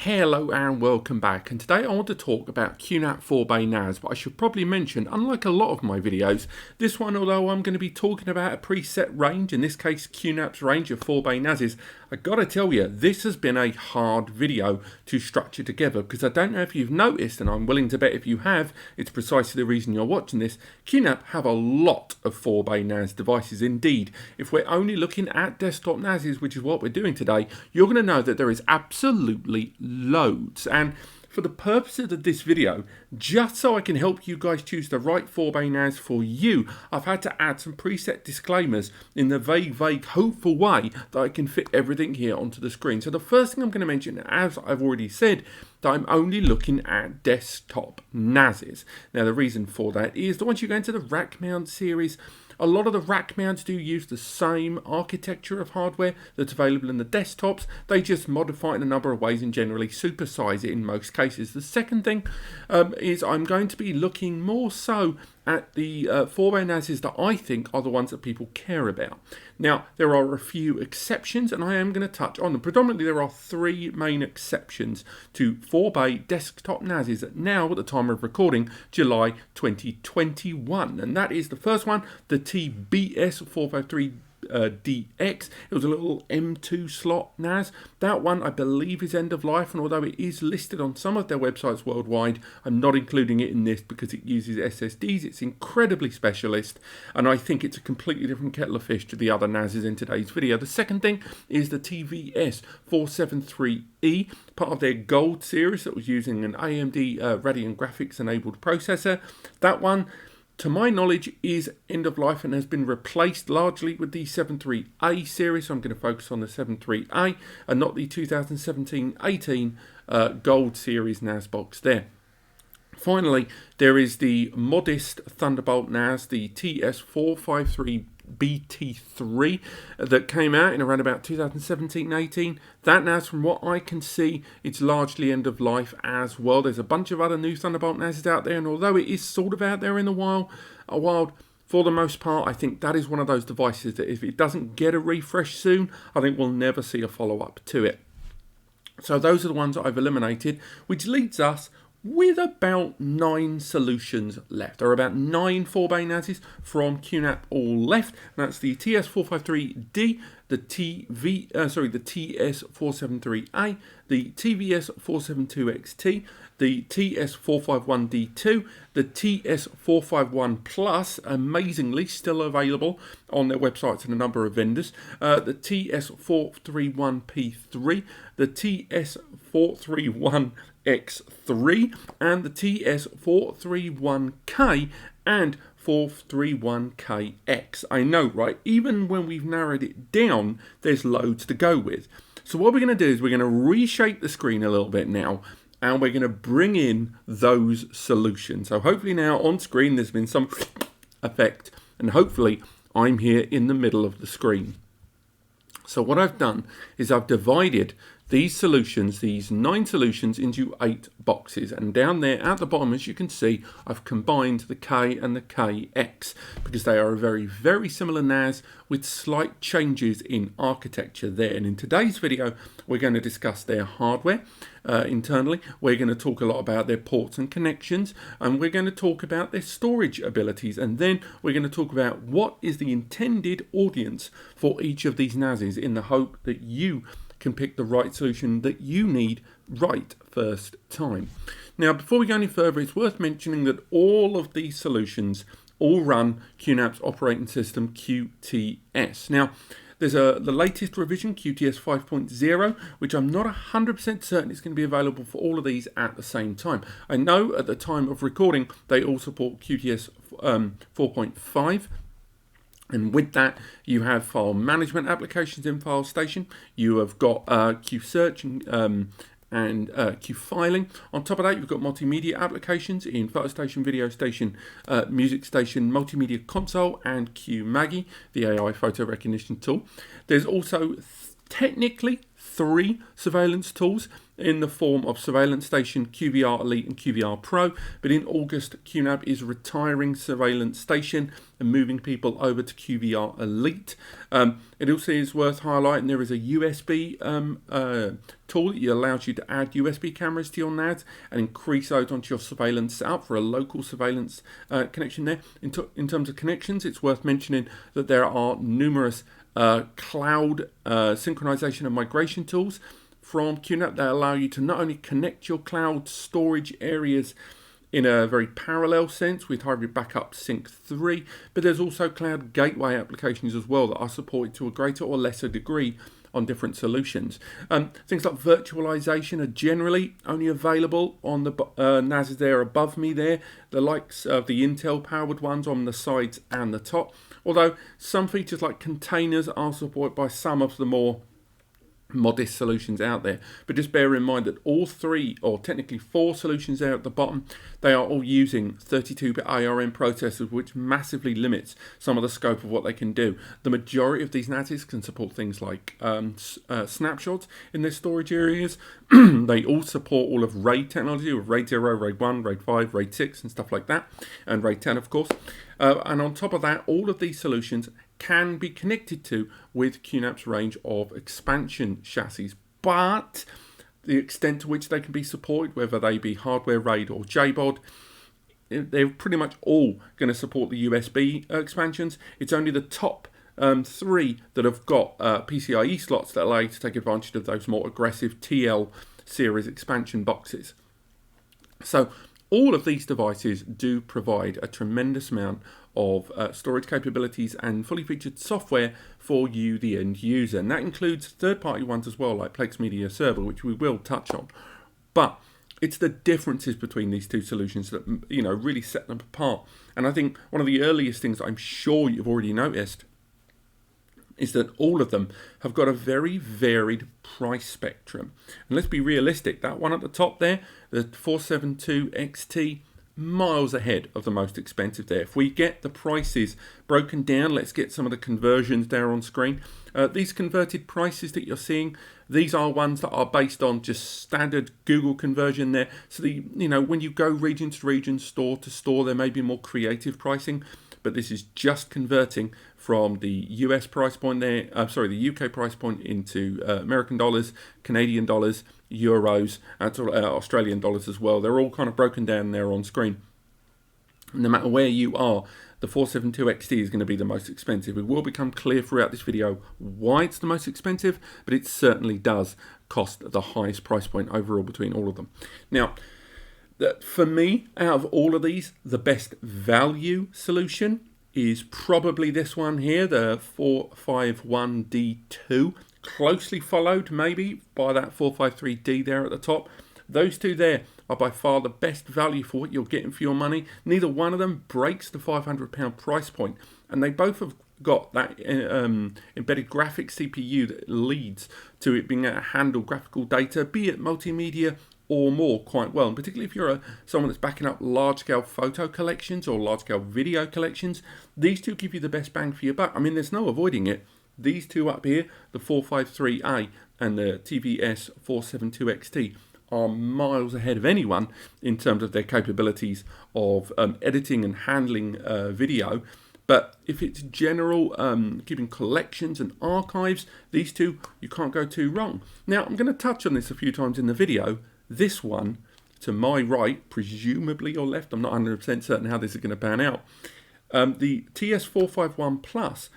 Hello and welcome back, and today I want to talk about QNAP 4-bay NAS, but I should probably mention, unlike a lot of my videos, this one, although I'm going to be talking about a preset range, in this case QNAP's range of 4-bay NASs, I gotta tell you, this has been a hard video to structure together, because I don't know if you've noticed, and I'm willing to bet if you have, it's precisely the reason you're watching this, QNAP have a lot of 4-bay NAS devices. Indeed, if we're only looking at desktop NASs, which is what we're doing today, you're going to know that there is absolutely loads. And for the purposes of this video, just so I can help you guys choose the right 4-bay NAS for you, I've had to add some preset disclaimers in the vague, hopeful way that I can fit everything here onto the screen. So the first thing I'm going to mention, as I've already said, that I'm only looking at desktop NASs. Now the reason for that is that once you go into the rack mount series, a lot of the rack mounts do use the same architecture of hardware that's available in the desktops. They just modify it in a number of ways and generally supersize it in most cases. The second thing is I'm going to be looking more so at the 4-bay NASs that I think are the ones that people care about. Now, there are a few exceptions, and I am going to touch on them. Predominantly, there are three main exceptions to 4-bay desktop NASs now, at the time of recording, July 2021. And that is the first one, the TBS 453 DX. It was a little M2 slot NAS. That one I believe is end of life, and although it is listed on some of their websites worldwide, I'm not including it in this because it uses SSDs. It's incredibly specialist, and I think it's a completely different kettle of fish to the other NASs in today's video. The second thing is the TVS 473E, part of their Gold series that was using an AMD Radeon graphics enabled processor. That one, to my knowledge, is end of life and has been replaced largely with the 73A series. So I'm going to focus on the 73A and not the 2017-18 Gold series NAS box there. Finally, there is the modest Thunderbolt NAS, the TS453 BT3 that came out in around about 2017-18. That NAS, from what I can see, it's largely end of life as well. There's a bunch of other new Thunderbolt NASs out there, and although it is sort of out there in the wild, for the most part, I think that is one of those devices that if it doesn't get a refresh soon, I think we'll never see a follow-up to it. So those are the ones that I've eliminated, which leads us with about 9 solutions left. There are about 9 4-bay NASs from QNAP all left. That's the TS453D, the TS473A, the TVS472XT, the TS451D2, the TS451 Plus, amazingly still available on their websites and a number of vendors, the TS431P3, the TS431X3, and the TS431K and 431KX. I know, right? Even when we've narrowed it down, there's loads to go with. So what we're going to do is we're going to reshape the screen a little bit now, and we're going to bring in those solutions. So hopefully now on screen there's been some effect, and hopefully I'm here in the middle of the screen. So what I've done is I've divided these solutions, these 9 solutions, into 8 boxes, and down there at the bottom, as you can see, I've combined the K and the KX because they are a very similar NAS with slight changes in architecture there. And in today's video we're going to discuss their hardware internally, we're going to talk a lot about their ports and connections, and we're going to talk about their storage abilities, and then we're going to talk about what is the intended audience for each of these NASs in the hope that you can pick the right solution that you need right first time. Now, before we go any further, it's worth mentioning that all of these solutions all run QNAP's operating system QTS. Now, there's the latest revision, QTS 5.0, which I'm not 100% certain it's going to be available for all of these at the same time. I know at the time of recording they all support QTS 4.5. And with that, you have file management applications in File Station. You have got Q Search and Q Filing. On top of that, you've got multimedia applications in Photo Station, Video Station, Music Station, Multimedia Console, and Q Maggie, the AI photo recognition tool. There's also technically 3 surveillance tools in the form of Surveillance Station, QVR Elite and QVR Pro, but in August QNAP is retiring Surveillance Station and moving people over to QVR Elite. It also is worth highlighting there is a USB tool that allows you to add USB cameras to your NAS and increase those onto your surveillance setup for a local surveillance connection there. In terms of connections, it's worth mentioning that there are numerous cloud synchronization and migration tools from QNAP that allow you to not only connect your cloud storage areas in a very parallel sense with Hybrid Backup Sync 3, but there's also cloud gateway applications as well that are supported to a greater or lesser degree on different solutions. Things like virtualization are generally only available on the NASs there above me there, the likes of the Intel powered ones on the sides and the top, although some features like containers are supported by some of the more modest solutions out there. But just bear in mind that all three, or technically four solutions there at the bottom, they are all using 32-bit ARM processors, which massively limits some of the scope of what they can do. The majority of these NASs can support things like snapshots in their storage areas. They all support all of RAID technology with RAID 0, RAID 1, RAID 5, RAID 6 and stuff like that, and RAID 10 of course. And on top of that, all of these solutions can be connected to with QNAP's range of expansion chassis, but the extent to which they can be supported, whether they be hardware RAID or JBOD, they're pretty much all going to support the USB expansions. It's only the top three that have got PCIe slots that allow you to take advantage of those more aggressive TL series expansion boxes. So all of these devices do provide a tremendous amount of storage capabilities and fully featured software for you, the end user. And that includes third-party ones as well, like Plex Media Server, which we will touch on. But it's the differences between these two solutions that, you know, really set them apart. And I think one of the earliest things I'm sure you've already noticed is that all of them have got a very varied price spectrum. And let's be realistic, that one at the top there, the 472 XT, miles ahead of the most expensive there. If we get the prices broken down, let's get some of the conversions there on screen. These converted prices that you're seeing, these are ones that are based on just standard Google conversion there. So when you go region to region, store to store, there may be more creative pricing, but this is just converting from the US price point there, the UK price point into American dollars, Canadian dollars, euros, and Australian dollars as well. They're all kind of broken down there on screen. No matter where you are, the 472 XT is going to be the most expensive. It will become clear throughout this video why it's the most expensive, but it certainly does cost the highest price point overall between all of them. Now, for me, out of all of these, the best value solution is probably this one here, the 451D2, closely followed maybe by that 453D there at the top. Those two there are by far the best value for what you're getting for your money. Neither one of them breaks the £500 price point, and they both have got that embedded graphics CPU that leads to it being able to handle graphical data, be it multimedia or more, quite well. And particularly if you're someone that's backing up large-scale photo collections or large-scale video collections, these two give you the best bang for your buck. I mean, there's no avoiding it. These two up here, the 453A and the TVS 472XT, are miles ahead of anyone in terms of their capabilities of editing and handling video. But if it's general, keeping collections and archives, these two, you can't go too wrong. Now, I'm going to touch on this a few times in the video. This one, to my right, presumably your left, I'm not 100% certain how this is going to pan out, the TS451 Plus,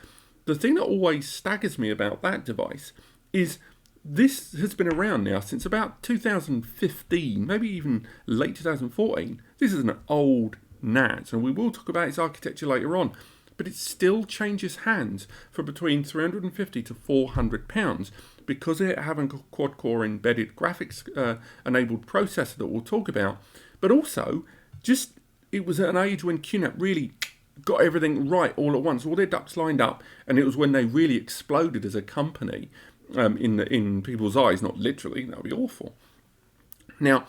the thing that always staggers me about that device is this has been around now since about 2015, maybe even late 2014. This is an old NAS, and we will talk about its architecture later on, but it still changes hands for between £350 to £400 because it having a quad-core embedded graphics enabled processor that we'll talk about. But also, just it was at an age when QNAP really got everything right all at once. All their ducks lined up, and it was when they really exploded as a company in people's eyes, not literally. That would be awful. Now,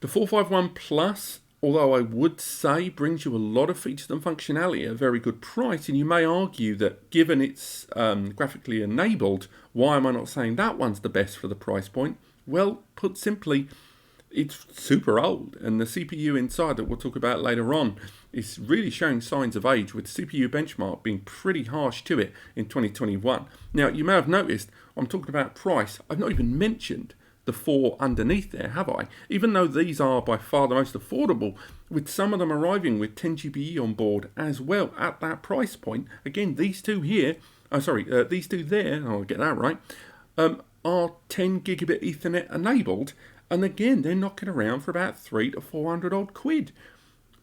the 451 Plus, although I would say brings you a lot of features and functionality at a very good price, and you may argue that given it's graphically enabled, why am I not saying that one's the best for the price point? Well, put simply, it's super old, and the CPU inside that we'll talk about later on is really showing signs of age, with the CPU benchmark being pretty harsh to it in 2021. Now, you may have noticed I'm talking about price. I've not even mentioned the 4 underneath there, have I? Even though these are by far the most affordable, with some of them arriving with 10 GBE on board as well at that price point. Again, these two here, these two there, I'll get that right, are 10 gigabit Ethernet enabled, and again, they're knocking around for about 300 to 400 odd quid.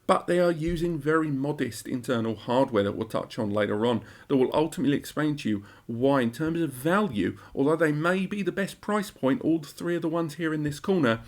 But they are using very modest internal hardware that we'll touch on later on, that will ultimately explain to you why, in terms of value, although they may be the best price point, all 3 of the ones here in this corner,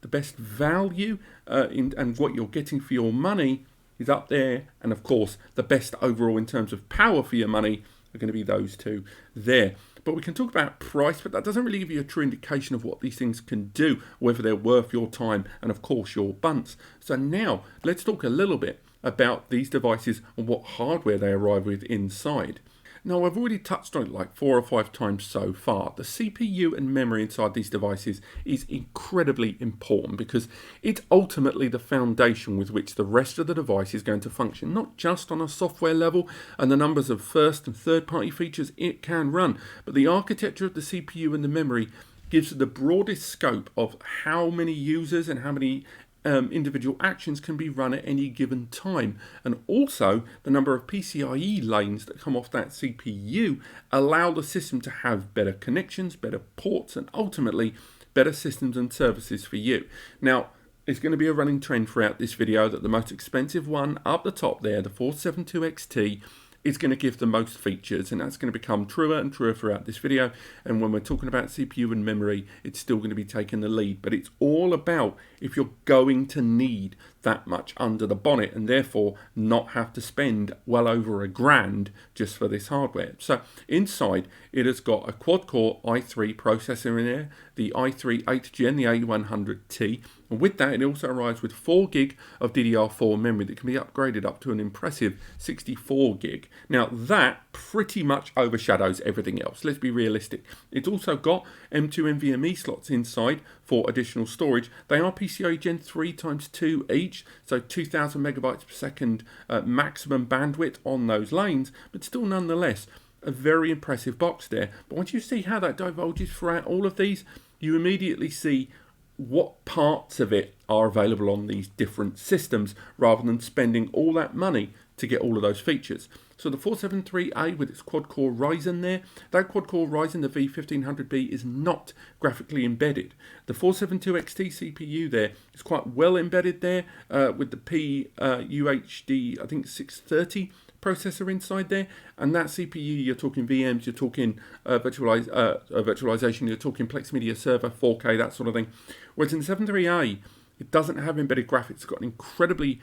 the best value and what you're getting for your money is up there, and of course the best overall in terms of power for your money are going to be those 2 there. But we can talk about price, but that doesn't really give you a true indication of what these things can do, whether they're worth your time and of course your bunts. So now let's talk a little bit about these devices and what hardware they arrive with inside. Now, I've already touched on it like 4 or 5 times so far. The CPU and memory inside these devices is incredibly important because it's ultimately the foundation with which the rest of the device is going to function, not just on a software level and the numbers of first and third party features it can run, but the architecture of the CPU and the memory gives the broadest scope of how many users and how many individual actions can be run at any given time, and also the number of PCIe lanes that come off that CPU allow the system to have better connections, better ports, and ultimately better systems and services for you. Now, it's going to be a running trend throughout this video that the most expensive one up the top there, the 472 XT, is going to give the most features, and that's going to become truer and truer throughout this video. And when we're talking about CPU and memory, it's still going to be taking the lead, but it's all about if you're going to need that much under the bonnet and therefore not have to spend well over $1,000 just for this hardware. So inside it has got a quad-core i3 processor in there, the i3 8th gen, the A100T, and with that it also arrives with 4 gig of DDR4 memory that can be upgraded up to an impressive 64 gig. Now that pretty much overshadows everything else, let's be realistic. It's also got M2 NVMe slots inside for additional storage. They are PCIe Gen 3 times 2 each, so 2000 megabytes per second maximum bandwidth on those lanes, but still nonetheless a very impressive box there. But once you see how that divulges throughout all of these, you immediately see what parts of it are available on these different systems rather than spending all that money to get all of those features. So the 473A with its quad-core Ryzen there, that quad-core Ryzen, the V1500B, is not graphically embedded. The 472 XT CPU there is quite well embedded there with the PUHD, I think 630 processor inside there, and that CPU, you're talking VMs, you're talking virtualization, you're talking Plex Media Server, 4K, that sort of thing. Whereas in the 73A, it doesn't have embedded graphics. It's got an incredibly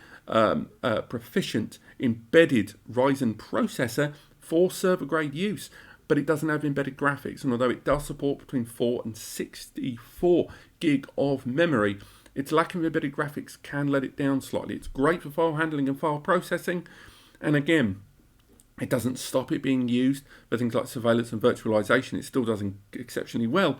proficient embedded Ryzen processor for server-grade use, but it doesn't have embedded graphics. And although it does support between 4 and 64 gig of memory, its lack of embedded graphics can let it down slightly. It's great for file handling and file processing, and again, it doesn't stop it being used for things like surveillance and virtualization. It still does exceptionally well,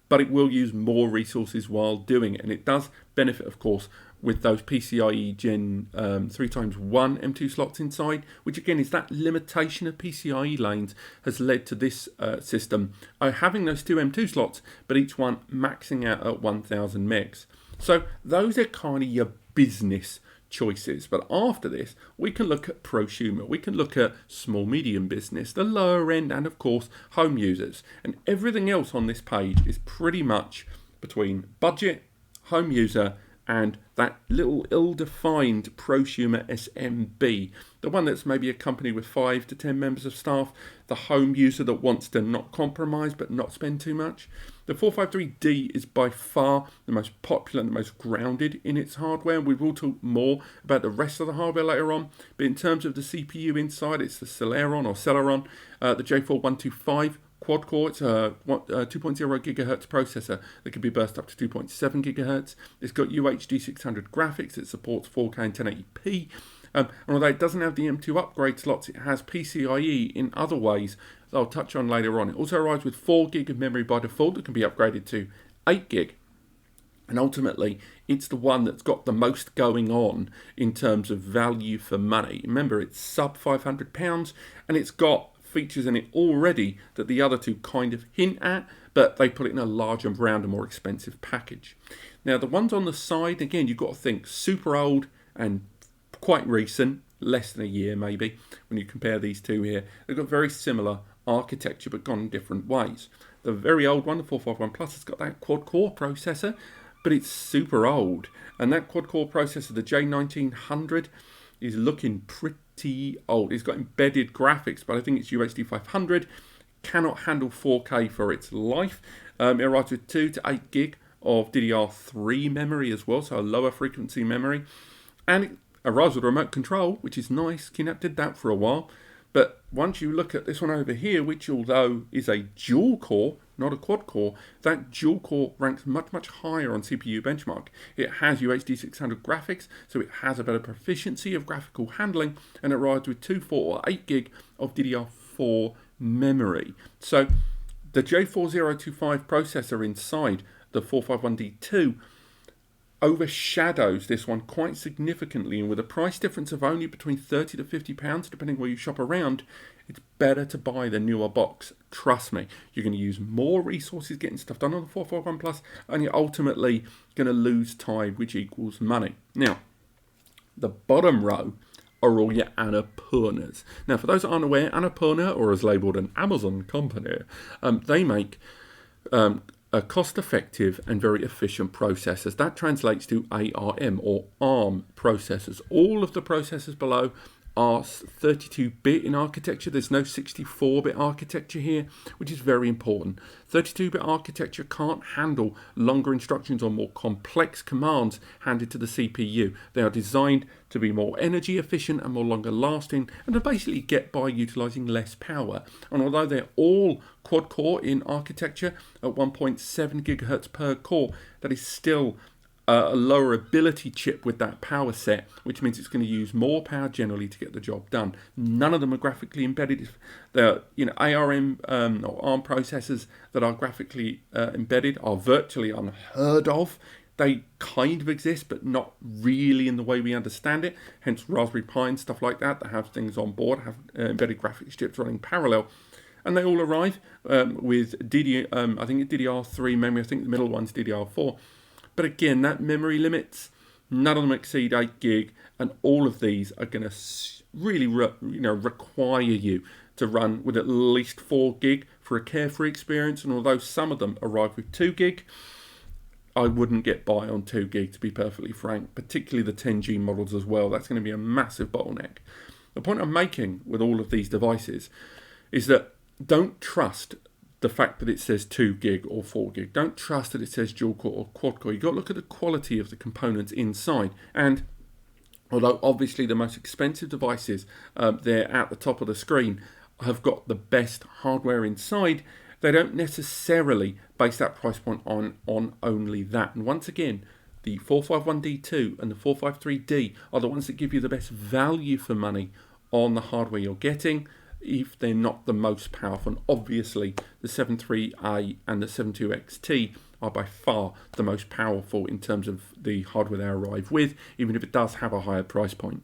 but it will use more resources while doing it. And it does benefit, of course, with those PCIe Gen 3x1 M2 slots inside, which again is that limitation of PCIe lanes has led to this system having those 2 M2 slots, but each one maxing out at 1000 megs. So those are kind of your business choices. But after this, we can look at prosumer, we can look at small medium business, the lower end, and of course home users, and everything else on this page is pretty much between budget, home user, and that little ill-defined prosumer SMB, the one that's maybe a company with 5 to 10 members of staff, the home user that wants to not compromise but not spend too much. The 453D is by far the most popular and the most grounded in its hardware. We will talk more about the rest of the hardware later on, but in terms of the CPU inside, it's the Celeron or Celeron, the J4125 quad-core. It's a 2.0 gigahertz processor that can be burst up to 2.7 gigahertz. It's got UHD 600 graphics. It supports 4K and 1080p. And although it doesn't have the M2 upgrade slots, it has PCIe in other ways that I'll touch on later on. It also arrives with 4 gig of memory by default that can be upgraded to 8 gig. And ultimately, it's the one that's got the most going on in terms of value for money. Remember, it's sub £500 and it's got features in it already that the other two kind of hint at, but they put it in a larger, rounder, more expensive package. Now, the ones on the side, again, you've got to think super old and quite recent, less than a year maybe, when you compare these two here. They've got very similar architecture, but gone in different ways. The very old one, the 451 Plus, has got that quad-core processor, but it's super old. And that quad-core processor, the J1900, is looking pretty old. It's got embedded graphics, but I think it's UHD 500. Cannot handle 4K for its life. It arrives with 2 to 8 gig of DDR3 memory as well, so a lower frequency memory. And it arrives with remote control, which is nice. QNAP did that for a while. But once you look at this one over here, which although is a dual core, not a quad core, that dual core ranks much, much higher on CPU benchmark. It has UHD 600 graphics, so it has a better proficiency of graphical handling, and it arrives with 2, 4 or 8 gig of DDR4 memory. So the J4025 processor inside the 451D2 overshadows this one quite significantly, and with a price difference of only between £30 to £50 depending where you shop around, it's better to buy the newer box. Trust me, you're going to use more resources getting stuff done on the 451 Plus, and you're ultimately going to lose time, which equals money. Now, the bottom row are all your Annapurnas. Now, for those that aren't aware, Annapurna, or as labelled an Amazon company, they make a cost-effective and very efficient processors. That translates to ARM or ARM processors. All of the processors below are 32-bit in architecture. There's no 64-bit architecture here, which is very important. 32-bit architecture can't handle longer instructions or more complex commands handed to the CPU. They are designed to be more energy efficient and more longer lasting, and to basically get by utilizing less power. And although they're all quad core in architecture at 1.7 gigahertz per core, that is still a lower ability chip with that power set, which means it's going to use more power generally to get the job done. None of them are graphically embedded. The ARM or ARM processors that are graphically embedded are virtually unheard of. They kind of exist, but not really in the way we understand it. Hence Raspberry Pi and stuff like that have things on board, have embedded graphics chips running parallel. And they all arrive with I think it's DDR3 memory. I think the middle one's DDR4. But again, that memory limits, none of them exceed 8 gig, and all of these are going to really require you to run with at least 4 gig for a carefree experience. And although some of them arrive with 2 gig, I wouldn't get by on 2 gig, to be perfectly frank, particularly the 10G models as well. That's going to be a massive bottleneck. The point I'm making with all of these devices is that don't trust the fact that it says 2 gig or 4 gig. Don't trust that it says dual core or quad core. You've got to look at the quality of the components inside. And although obviously the most expensive devices there at the top of the screen have got the best hardware inside, they don't necessarily base that price point on only that. And once again, the 451D2 and the 453D are the ones that give you the best value for money on the hardware you're getting, if they're not the most powerful. And obviously the 73A and the 72XT are by far the most powerful in terms of the hardware they arrive with, even if it does have a higher price point.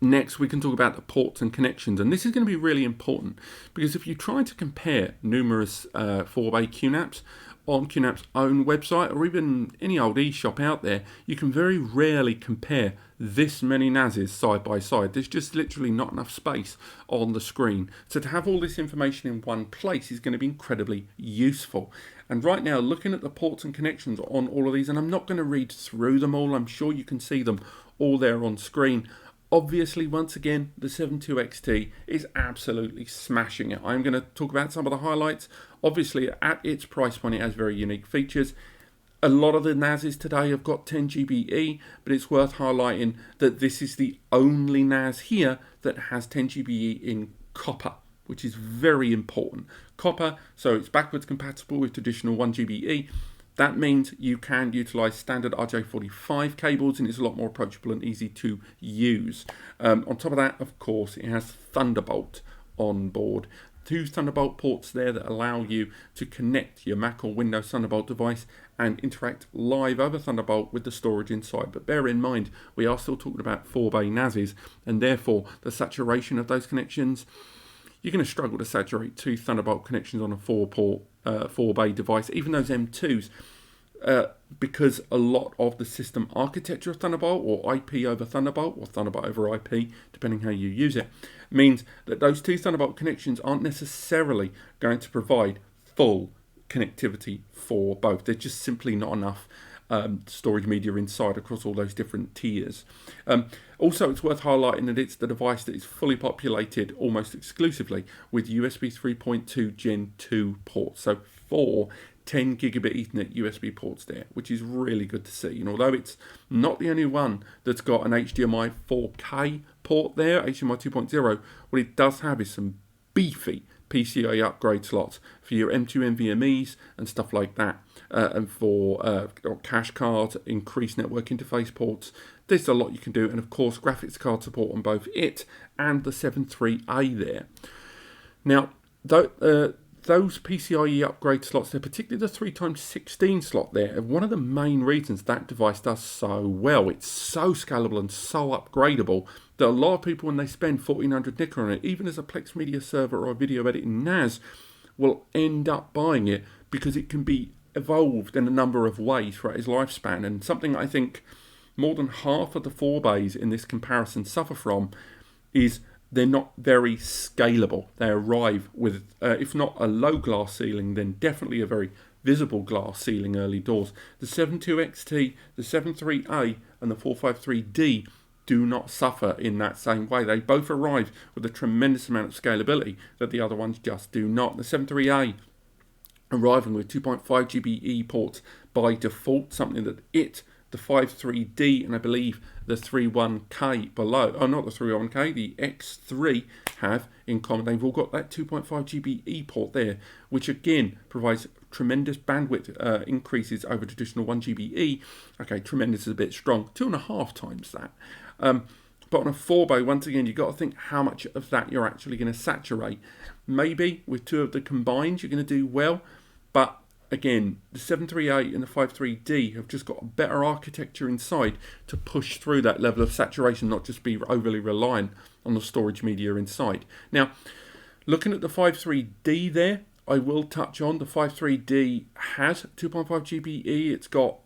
Next, we can talk about the ports and connections, and this is going to be really important because if you try to compare numerous 4-bay QNAPs on QNAP's own website or even any old eShop out there, you can very rarely compare this many NASes side by side. There's just literally not enough space on the screen. So to have all this information in one place is going to be incredibly useful. And right now, looking at the ports and connections on all of these, and I'm not going to read through them all, I'm sure you can see them all there on screen. Obviously, once again, the 72XT is absolutely smashing it. I'm going to talk about some of the highlights. Obviously, at its price point, it has very unique features. A lot of the NASes today have got 10 GBE, but it's worth highlighting that this is the only NAS here that has 10 GBE in copper, which is very important. Copper, so it's backwards compatible with traditional 1 GBE. That means you can utilize standard RJ45 cables, and it's a lot more approachable and easy to use. On top of that, of course, it has Thunderbolt on board. two Thunderbolt ports there that allow you to connect your Mac or Windows Thunderbolt device and interact live over Thunderbolt with the storage inside. But bear in mind, we are still talking about 4-bay NASs, and therefore the saturation of those connections, you're going to struggle to saturate two Thunderbolt connections on a 4-bay device, even those M2s, because a lot of the system architecture of Thunderbolt, or IP over Thunderbolt, or Thunderbolt over IP, depending how you use it, means that those two Thunderbolt connections aren't necessarily going to provide full connectivity for both. There's just simply not enough storage media inside across all those different tiers. Also, it's worth highlighting that it's the device that is fully populated almost exclusively with USB 3.2 Gen 2 ports. So 4 10 gigabit Ethernet USB ports there, which is really good to see. And although it's not the only one that's got an HDMI 4K port there, HDMI 2.0, what it does have is some beefy PCIe upgrade slots for your M2 NVMe's and stuff like that, and for cache cards, increased network interface ports. There's a lot you can do, and of course graphics card support on both it and the 7.3A there. Now, those PCIe upgrade slots there, particularly the 3x16 slot there, are one of the main reasons that device does so well. It's so scalable and so upgradable that a lot of people, when they spend 1400 nickel on it, even as a Plex Media server or a video editing NAS, will end up buying it because it can be evolved in a number of ways throughout its lifespan. And something I think more than half of the 4-bays in this comparison suffer from is they're not very scalable. They arrive with, if not a low glass ceiling, then definitely a very visible glass ceiling early doors. The 7.2 XT, the 7.3A and the 453D do not suffer in that same way. They both arrive with a tremendous amount of scalability that the other ones just do not. The 7.3A arriving with 2.5 GBE ports by default, something that the 5.3D and I believe the 3.1K below, not the 3.1K, the X3 have in common. They've all got that 2.5 GBE port there, which again provides tremendous bandwidth increases over traditional 1 GBE. Okay, tremendous is a bit strong, 2.5 times that. But on a 4-bay, once again, you've got to think how much of that you're actually going to saturate. Maybe with two of the combined, you're going to do well, but again, the 7.3A and the 5.3D have just got a better architecture inside to push through that level of saturation, not just be overly reliant on the storage media inside. Now, looking at the 5.3D there, I will touch on the 5.3D has 2.5 GBE. It's got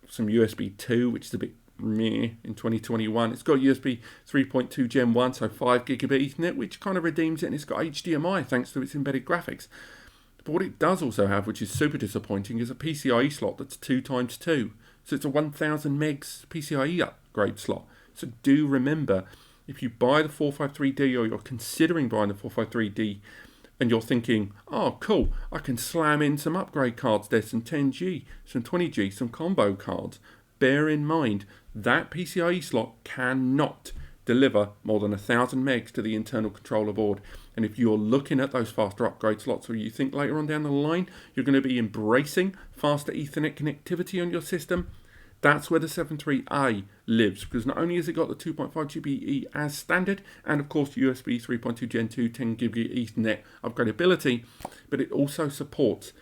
some USB 2, which is a bit meh in 2021. It's got USB 3.2 Gen 1, so 5 gigabit Ethernet, which kind of redeems it, and it's got HDMI thanks to its embedded graphics. But what it does also have, which is super disappointing, is a PCIe slot that's 2x2. So it's a 1000 megs PCIe upgrade slot. So do remember, if you buy the 453D or you're considering buying the 453D and you're thinking, oh cool, I can slam in some upgrade cards there, some 10G, some 20G, some combo cards. Bear in mind, that PCIe slot cannot deliver more than 1000 megs to the internal controller board. And if you're looking at those faster upgrade slots, or you think later on down the line you're going to be embracing faster Ethernet connectivity on your system, that's where the 7.3A lives, because not only has it got the 2.5 GBE as standard, and of course USB 3.2 Gen 2 10 gigabit Ethernet upgradability, but it also supports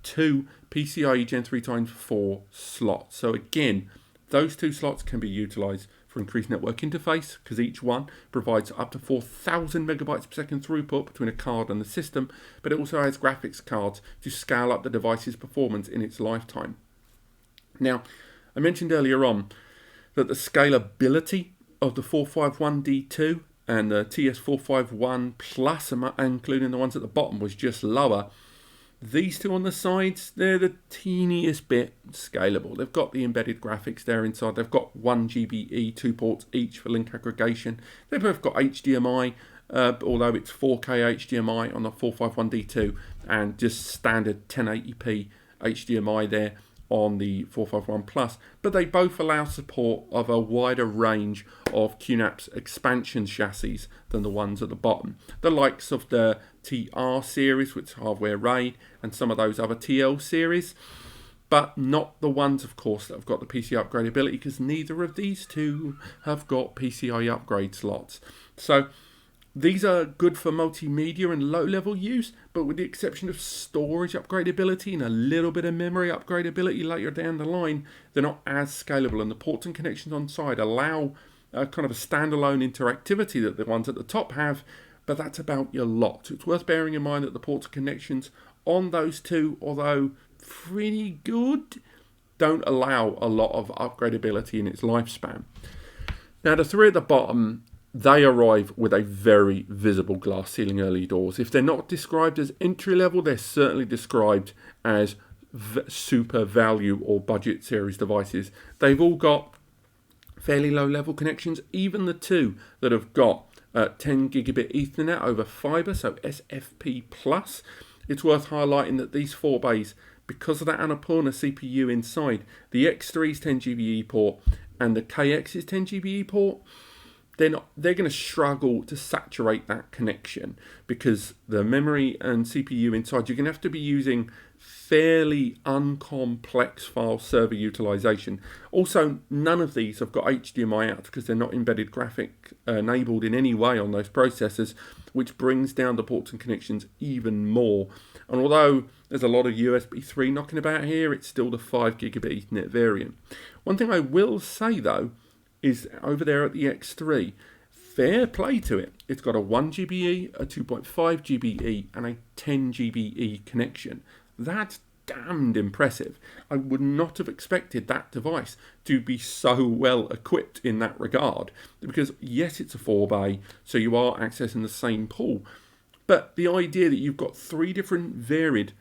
2 PCIe Gen 3x4 slots. So again, those 2 slots can be utilized for increased network interface, because each one provides up to 4000 megabytes per second throughput between a card and the system, but it also has graphics cards to scale up the device's performance in its lifetime. Now, I mentioned earlier on that the scalability of the 451D2 and the TS451 Plus, including the ones at the bottom, was just lower. These two on the sides, they're the teeniest bit scalable. They've got the embedded graphics there inside. They've got 1 GBE, 2 ports each for link aggregation. They've both got HDMI, although it's 4K HDMI on the 451D2 and just standard 1080p HDMI there on the 451 Plus, but they both allow support of a wider range of QNAP's expansion chassis than the ones at the bottom. The likes of the TR series, which is hardware RAID, and some of those other TL series, but not the ones, of course, that have got the PCI upgradability, because neither of these two have got PCI upgrade slots. So These are good for multimedia and low-level use, but with the exception of storage upgradability and a little bit of memory upgradability later down the line, they're not as scalable, and the ports and connections on side allow kind of a standalone interactivity that the ones at the top have, but that's about your lot. It's worth bearing in mind that the ports and connections on those two, although pretty good, don't allow a lot of upgradability in its lifespan. Now the three at the bottom, they arrive with a very visible glass ceiling early doors. If they're not described as entry level, they're certainly described as super value or budget series devices. They've all got fairly low level connections, even the two that have got 10 gigabit Ethernet over fiber, so SFP+. It's worth highlighting that these 4 bays, because of that Annapurna CPU inside, the X3's 10 GBE port and the KX's 10 GBE port, they're going to struggle to saturate that connection, because the memory and CPU inside, you're going to have to be using fairly uncomplex file server utilization. Also, none of these have got HDMI out because they're not embedded graphic enabled in any way on those processors, which brings down the ports and connections even more. And although there's a lot of USB 3 knocking about here, it's still the 5 gigabit Ethernet variant. One thing I will say though is over there at the X3, fair play to it. It's got a 1 GBE, a 2.5 GBE and a 10 GBE connection. That's damned impressive. I would not have expected that device to be so well equipped in that regard, because yes, it's a 4-bay, so you are accessing the same pool, but the idea that you've got 3 different varied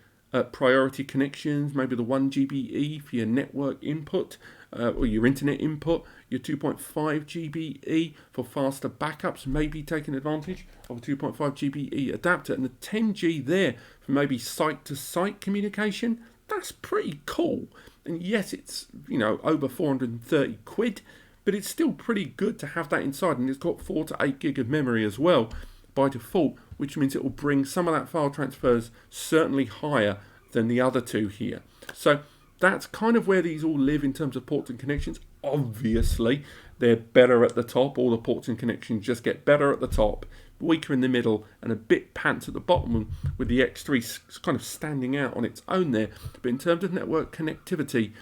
priority connections, maybe the 1 GBE for your network input or your internet input, your 2.5 GBE for faster backups, maybe taking advantage of a 2.5 GBE adapter, and the 10G there for maybe site-to-site communication. That's pretty cool. And yes, it's, you know, over 430 quid, but it's still pretty good to have that inside, and it's got 4 to 8 gig of memory as well by default, which means it will bring some of that file transfers certainly higher than the other two here. So that's kind of where these all live in terms of ports and connections. Obviously, they're better at the top. All the ports and connections just get better at the top, weaker in the middle, and a bit pants at the bottom, with the X3 kind of standing out on its own there. But in terms of network connectivity,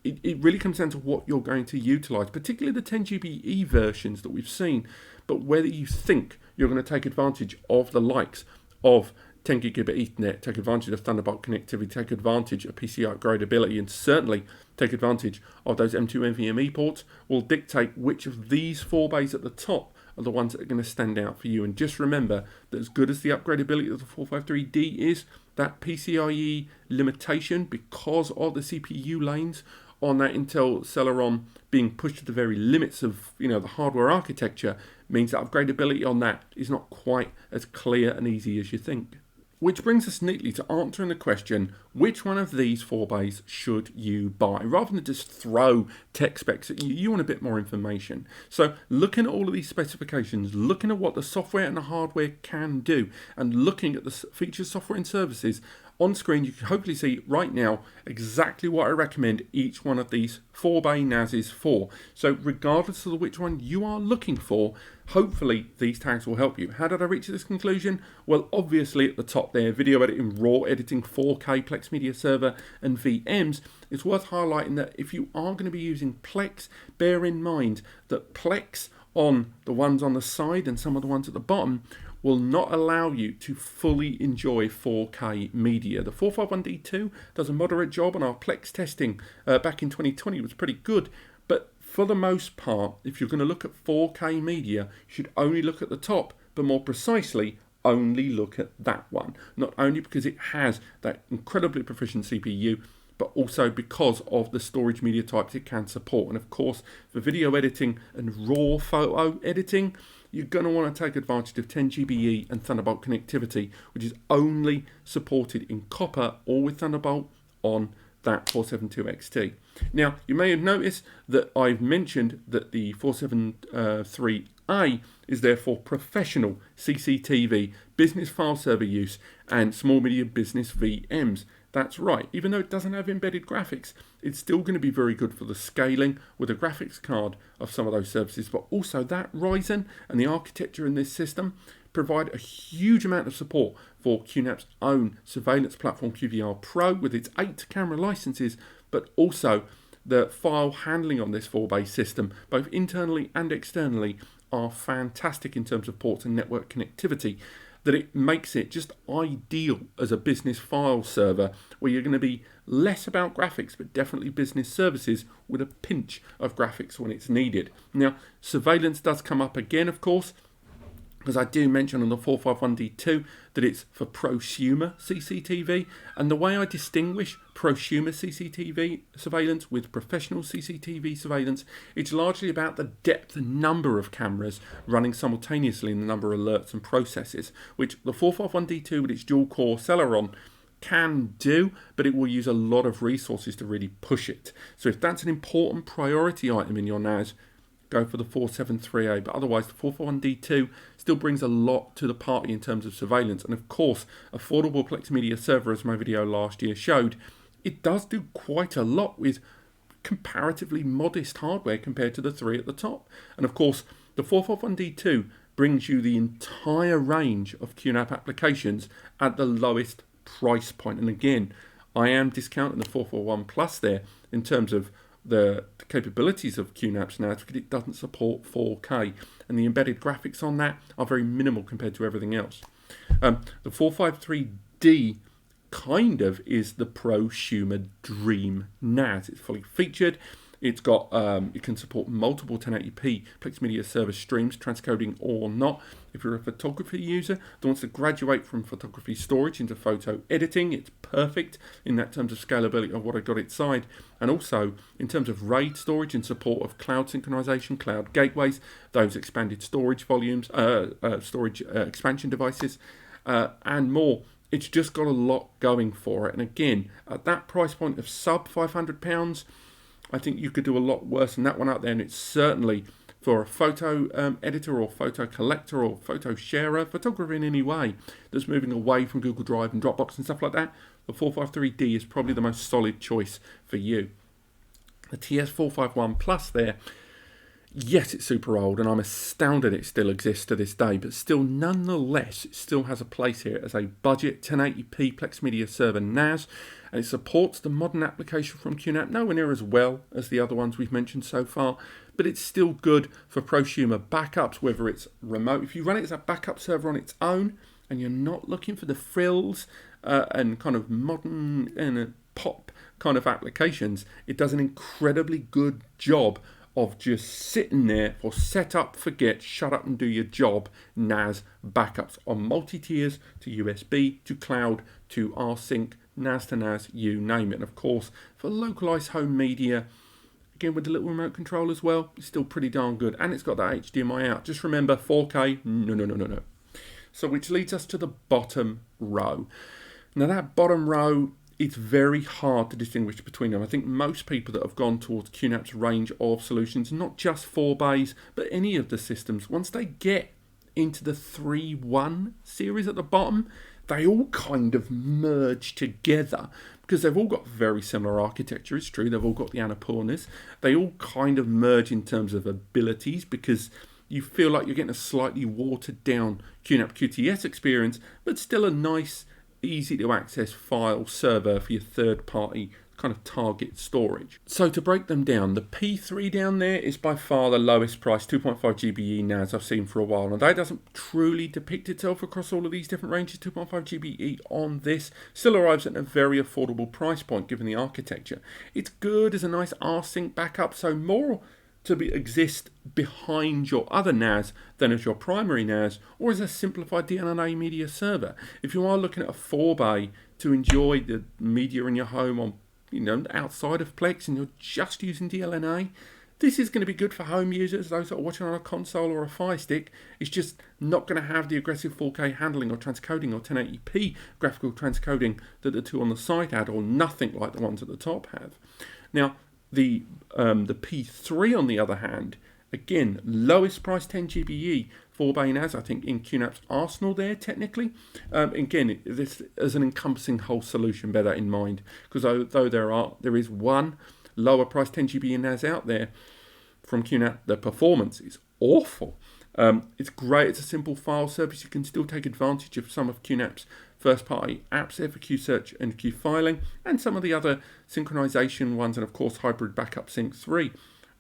it really comes down to what you're going to utilize, particularly the 10 GBE versions that we've seen, but whether you think you're going to take advantage of the likes of 10 gigabit Ethernet, take advantage of Thunderbolt connectivity, take advantage of PCI upgradability, and certainly take advantage of those M2 NVMe ports, will dictate which of these 4 bays at the top are the ones that are going to stand out for you. And just remember that as good as the upgradability of the 453D is, that PCIe limitation, because of the CPU lanes on that Intel Celeron being pushed to the very limits of, you know, the hardware architecture, means that upgradability on that is not quite as clear and easy as you think. Which brings us neatly to answering the question, which one of these 4 bays should you buy? Rather than just throw tech specs at you, you want a bit more information. So looking at all of these specifications, looking at what the software and the hardware can do, and looking at the features, software and services, on screen you can hopefully see right now exactly what I recommend each one of these 4-bay NAS is for. So regardless of which one you are looking for, hopefully these tags will help you. How did I reach this conclusion? Well, obviously at the top there, video editing, raw editing, 4K, Plex Media Server and VMs. It's worth highlighting that if you are going to be using Plex, bear in mind that Plex on the ones on the side and some of the ones at the bottom will not allow you to fully enjoy 4K media. The 451D2 does a moderate job, and our Plex testing back in 2020 was pretty good. But for the most part, if you're going to look at 4K media, you should only look at the top, but more precisely, only look at that one. Not only because it has that incredibly proficient CPU, but also because of the storage media types it can support. And of course, for video editing and raw photo editing, you're going to want to take advantage of 10 GBE and Thunderbolt connectivity, which is only supported in copper or with Thunderbolt on that 472XT. Now, you may have noticed that I've mentioned that the 473A is there for professional CCTV, business file server use, and small medium business VMs. That's right, even though it doesn't have embedded graphics, it's still going to be very good for the scaling with a graphics card of some of those services, but also that Ryzen and the architecture in this system provide a huge amount of support for QNAP's own surveillance platform QVR Pro with its 8 camera licenses, but also the file handling on this 4-bay system, both internally and externally, are fantastic in terms of ports and network connectivity, that it makes it just ideal as a business file server where you're going to be less about graphics but definitely business services with a pinch of graphics when it's needed. Now, surveillance does come up again, of course, because I do mention on the 451D2 that it's for prosumer CCTV, and the way I distinguish prosumer CCTV surveillance with professional CCTV surveillance, it's largely about the depth and number of cameras running simultaneously in the number of alerts and processes, which the 451D2 with its dual core Celeron can do, but it will use a lot of resources to really push it. So if that's an important priority item in your NAS, go for the 473A, but otherwise the 441D2 still brings a lot to the party in terms of surveillance. And of course, affordable Plex Media server, as my video last year showed, it does do quite a lot with comparatively modest hardware compared to the 3 at the top. And of course, the 441D2 brings you the entire range of QNAP applications at the lowest price point. And again, I am discounting the 441 Plus there in terms of the capabilities of QNAP's NAS because it doesn't support 4K, and the embedded graphics on that are very minimal compared to everything else. The 453D kind of is the prosumer dream NAS. It's fully featured. It's got, it can support multiple 1080p Plex Media server streams, transcoding or not. If you're a photography user that wants to graduate from photography storage into photo editing, it's perfect in that terms of scalability of what I got inside. And also in terms of RAID storage and support of cloud synchronization, cloud gateways, those expanded storage volumes, storage expansion devices, and more. It's just got a lot going for it. And again, at that price point of sub £500, I think you could do a lot worse than that one out there, and it's certainly for a photo editor or photo collector or photo sharer, photographer in any way that's moving away from Google Drive and Dropbox and stuff like that. The 453D is probably the most solid choice for you. The TS451 Plus there, yes, it's super old, and I'm astounded it still exists to this day, but still, nonetheless, it still has a place here as a budget 1080p Plex Media server NAS, and it supports the modern application from QNAP, nowhere near as well as the other ones we've mentioned so far, but it's still good for prosumer backups, whether it's remote. If you run it as a backup server on its own, and you're not looking for the frills and kind of modern and pop kind of applications, it does an incredibly good job of just sitting there for set up, forget, shut up and do your job NAS backups on multi-tiers to USB, to cloud, to rsync, NAS to NAS, you name it. And of course, for localized home media, again with the little remote control as well, it's still pretty darn good. And it's got that HDMI out. Just remember, 4K, no. So which leads us to the bottom row. Now that bottom row, it's very hard to distinguish between them. I think most people that have gone towards QNAP's range of solutions, not just 4-bays, but any of the systems, once they get into the 3.1 series at the bottom, they all kind of merge together because they've all got very similar architecture. It's true, they've all got the Annapurnas. They all kind of merge in terms of abilities because you feel like you're getting a slightly watered down QNAP QTS experience, but still a nice, easy to access file server for your third party kind of target storage. So to break them down, the P3 down there is by far the lowest price 2.5 GBE NAS I've seen for a while. Now that doesn't truly depict itself across all of these different ranges. 2.5 GBE on this still arrives at a very affordable price point given the architecture. It's good as a nice rsync backup, so more to exist behind your other NAS than as your primary NAS or as a simplified DLNA media server. If you are looking at a 4-bay to enjoy the media in your home on, outside of Plex and you're just using DLNA, this is going to be good for home users, those that are watching on a console or a Fire Stick. It's just not going to have the aggressive 4K handling or transcoding or 1080p graphical transcoding that the two on the side had, or nothing like the ones at the top have. Now, the P3 on the other hand Again, lowest price 10 GBE 4-bay NAS, I think, in QNAP's arsenal there, technically. Again, this is an encompassing whole solution, bear that in mind, because although there is one lower price 10 GBE NAS out there from QNAP, the performance is awful. It's great, it's a simple file service. You can still take advantage of some of QNAP's first-party apps there for Q search and Q filing, and some of the other synchronization ones, and of course hybrid backup sync 3.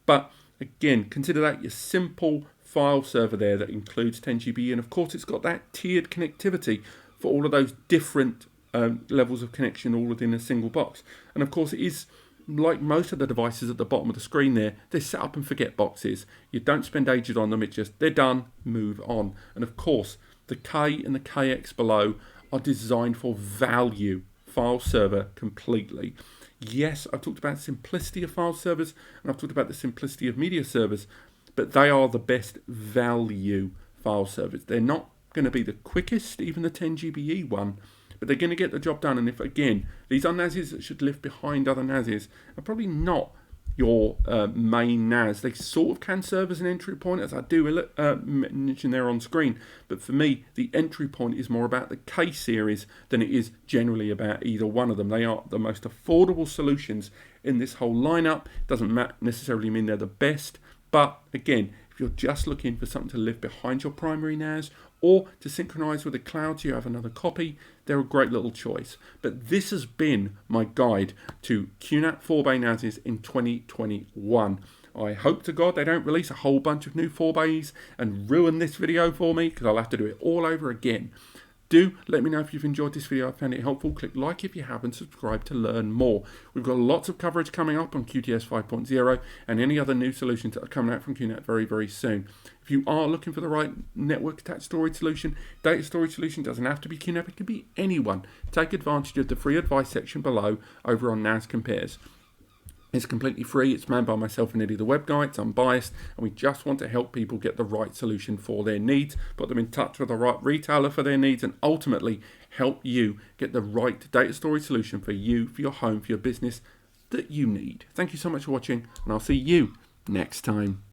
But again, consider that your simple file server there that includes 10 GB, and of course it's got that tiered connectivity for all of those different levels of connection all within a single box. And of course it is, like most of the devices at the bottom of the screen there, they're set up and forget boxes. You don't spend ages on them, it's just they're done, move on. And of course the K and the KX below are designed for value file server completely. Yes, I've talked about the simplicity of file servers, and I've talked about the simplicity of media servers, but they are the best value file servers. They're not going to be the quickest, even the 10 GBE one, but they're going to get the job done. And if, again, these are NASs that should live behind other NASs, are probably not your main NAS. They sort of can serve as an entry point, as I do mention there on screen, but for me the entry point is more about the K series than it is generally about either one of them. They are the most affordable solutions in this whole lineup. Doesn't necessarily mean they're the best, but again, if you're just looking for something to live behind your primary NAS or to synchronize with the cloud so you have another copy, they're a great little choice. But this has been my guide to QNAP 4-bay NASs in 2021. I hope to God they don't release a whole bunch of new 4-bays and ruin this video for me, because I'll have to do it all over again. Do let me know if you've enjoyed this video, I found it helpful. Click like if you haven't, subscribe to learn more. We've got lots of coverage coming up on QTS 5.0 and any other new solutions that are coming out from QNAP very, very soon. If you are looking for the right network attached storage solution, data storage solution, doesn't have to be QNAP, it can be anyone. Take advantage of the free advice section below over on NAS Compares. It's completely free, it's manned by myself and Eddie the web guy, it's unbiased, and we just want to help people get the right solution for their needs, put them in touch with the right retailer for their needs, and ultimately help you get the right data storage solution for you, for your home, for your business that you need. Thank you so much for watching, and I'll see you next time.